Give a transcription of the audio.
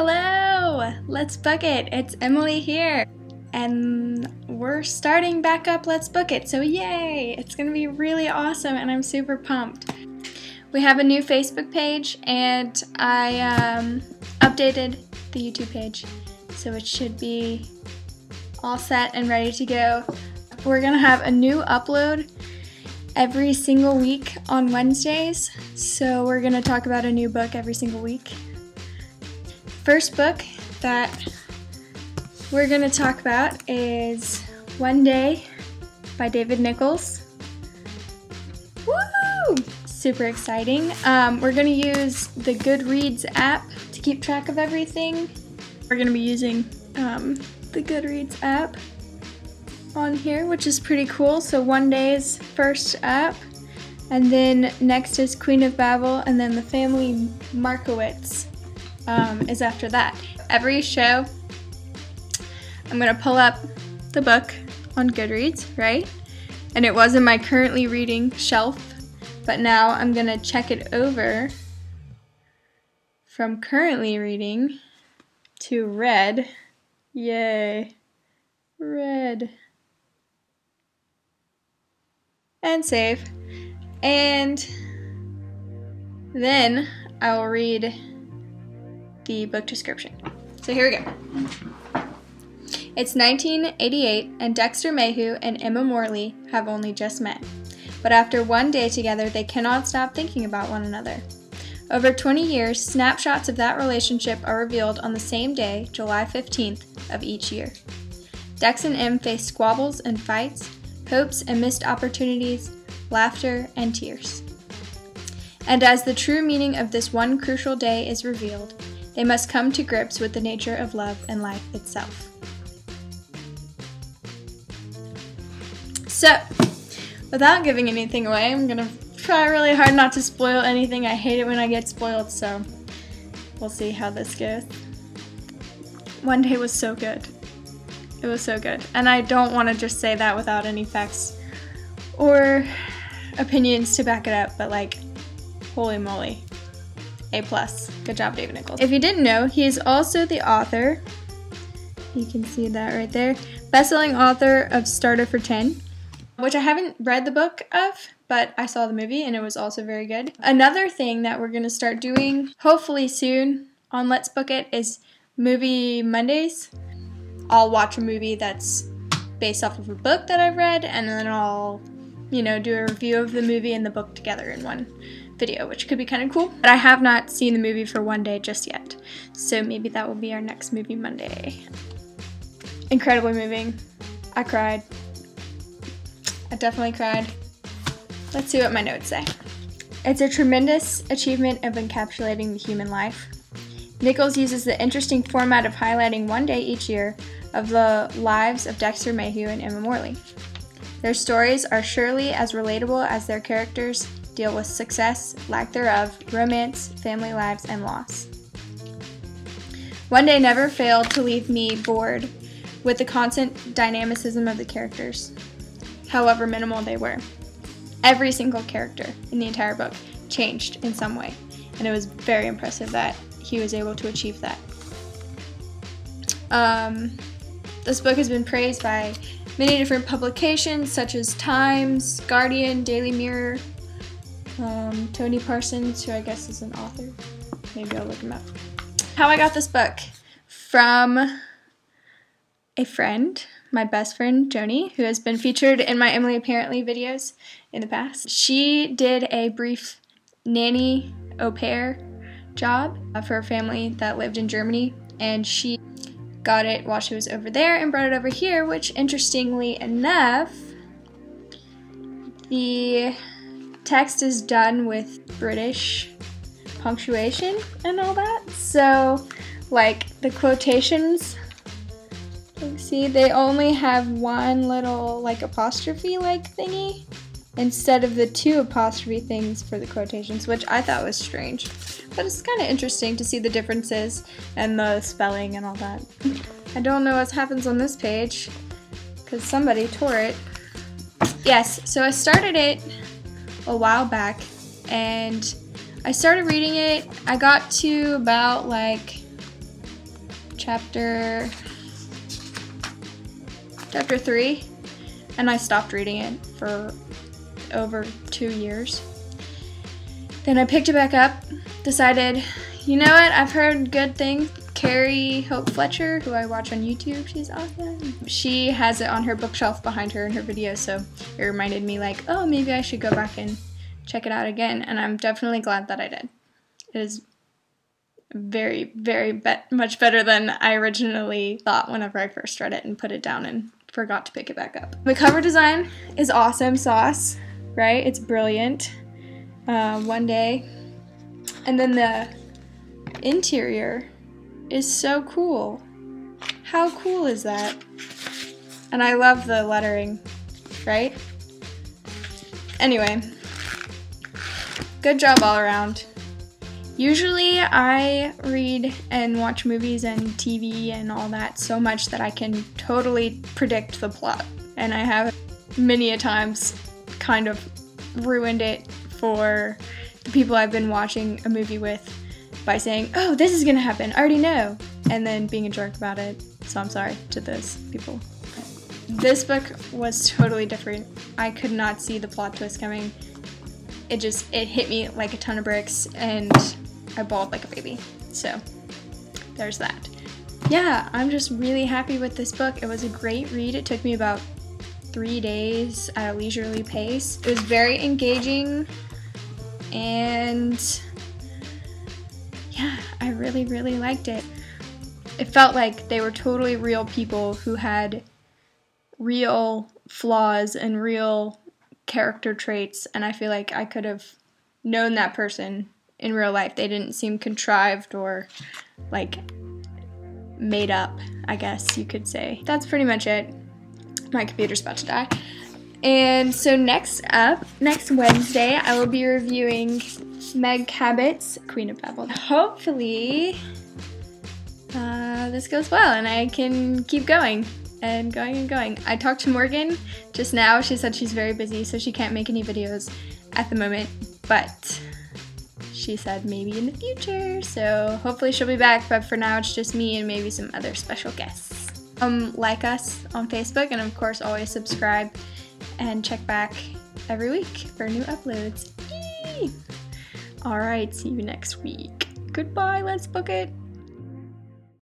Hello! Let's Book It! It's Emily here! And we're starting back up Let's Book It, so yay! It's gonna be really awesome and I'm super pumped. We have a new Facebook page and I updated the YouTube page, so it should be all set and ready to go. We're gonna have a new upload every single week on Wednesdays, so we're gonna talk about a new book every single week. First book that we're going to talk about is One Day by David Nicholls. Woo! Super exciting. We're going to use the Goodreads app to keep track of everything. We're going to be using the Goodreads app on here, which is pretty cool. So One Day is first up, and then next is Queen of Babel, and then The Family Markowitz is after that. Every show, I'm going to pull up the book on Goodreads, right? And it was in my currently reading shelf, but now I'm going to check it over from currently reading to read. Yay. Read. And save. And then I will read the book description. So here we go. It's 1988 and Dexter Mayhew and Emma Morley have only just met. But after one day together, they cannot stop thinking about one another. Over 20 years, snapshots of that relationship are revealed on the same day, July 15th of each year. Dex and Em face squabbles and fights, hopes and missed opportunities, laughter and tears. And as the true meaning of this one crucial day is revealed, they must come to grips with the nature of love and life itself. So, without giving anything away, I'm gonna try really hard not to spoil anything. I hate it when I get spoiled, so we'll see how this goes. One Day was so good. It was so good. And I don't want to just say that without any facts or opinions to back it up, but like, holy moly. A+. Good job, David Nicholls. If you didn't know, he is also the author, you can see that right there, best-selling author of Starter for 10, which I haven't read the book of, but I saw the movie and it was also very good. Another thing that we're going to start doing, hopefully soon, on Let's Book It is Movie Mondays. I'll watch a movie that's based off of a book that I've read, and then I'll, do a review of the movie and the book together in one video, which could be kind of cool. But I have not seen the movie for One Day just yet, so maybe that will be our next Movie Monday. Incredibly moving. I cried. I definitely cried. Let's see what my notes say. It's a tremendous achievement of encapsulating the human life. Nicholls uses the interesting format of highlighting one day each year of the lives of Dexter Mayhew and Emma Morley. Their stories are surely as relatable as their characters deal with success, lack thereof, romance, family lives, and loss. One Day never failed to leave me bored with the constant dynamicism of the characters, however minimal they were. Every single character in the entire book changed in some way, and it was very impressive that he was able to achieve that. This book has been praised by many different publications such as Times, Guardian, Daily Mirror, Tony Parsons, who I guess is an author. Maybe I'll look him up. How I got this book? From a friend, my best friend, Joni, who has been featured in my Emily Apparently videos in the past. She did a brief nanny au pair job for a family that lived in Germany, and she got it while she was over there and brought it over here, which interestingly enough, the text is done with British punctuation and all that. So, like, the quotations, see, they only have one little, like, apostrophe-like thingy instead of the two apostrophe things for the quotations, which I thought was strange. But it's kind of interesting to see the differences and the spelling and all that. I don't know what happens on this page because somebody tore it. Yes, so I started it a while back and I started reading it. I got to about like chapter 3, and I stopped reading it for over 2 years. Then I picked it back up, decided, you know what, I've heard good things. Carrie Hope Fletcher, who I watch on YouTube, she's awesome. She has it on her bookshelf behind her in her videos, so it reminded me like, oh, maybe I should go back and check it out again, and I'm definitely glad that I did. It is very, very much better than I originally thought whenever I first read it and put it down and forgot to pick it back up. The cover design is awesome sauce, right? It's brilliant. One day. And then the interior is so cool. How cool is that? And I love the lettering, right? Anyway, good job all around. Usually I read and watch movies and TV and all that so much that I can totally predict the plot. And I have many a times kind of ruined it for the people I've been watching a movie with by saying, oh, this is gonna happen, I already know, and then being a jerk about it. So I'm sorry to those people. This book was totally different. I could not see the plot twist coming. It hit me like a ton of bricks, and I bawled like a baby. So there's that. Yeah, I'm just really happy with this book. It was a great read. It took me about 3 days at a leisurely pace. It was very engaging, and yeah, I really, really liked it. It felt like they were totally real people who had real flaws and real character traits, and I feel like I could have known that person in real life. They didn't seem contrived or like made up, I guess you could say. That's pretty much it. My computer's about to die. And so next Wednesday, I will be reviewing Meg Cabot's Queen of Babel. Hopefully, this goes well and I can keep going and going and going. I talked to Morgan just now. She said she's very busy, so she can't make any videos at the moment, but she said maybe in the future, so hopefully she'll be back, but for now it's just me and maybe some other special guests. Like us on Facebook, and of course always subscribe and check back every week for new uploads. Yay! Alright, see you next week. Goodbye, let's book it!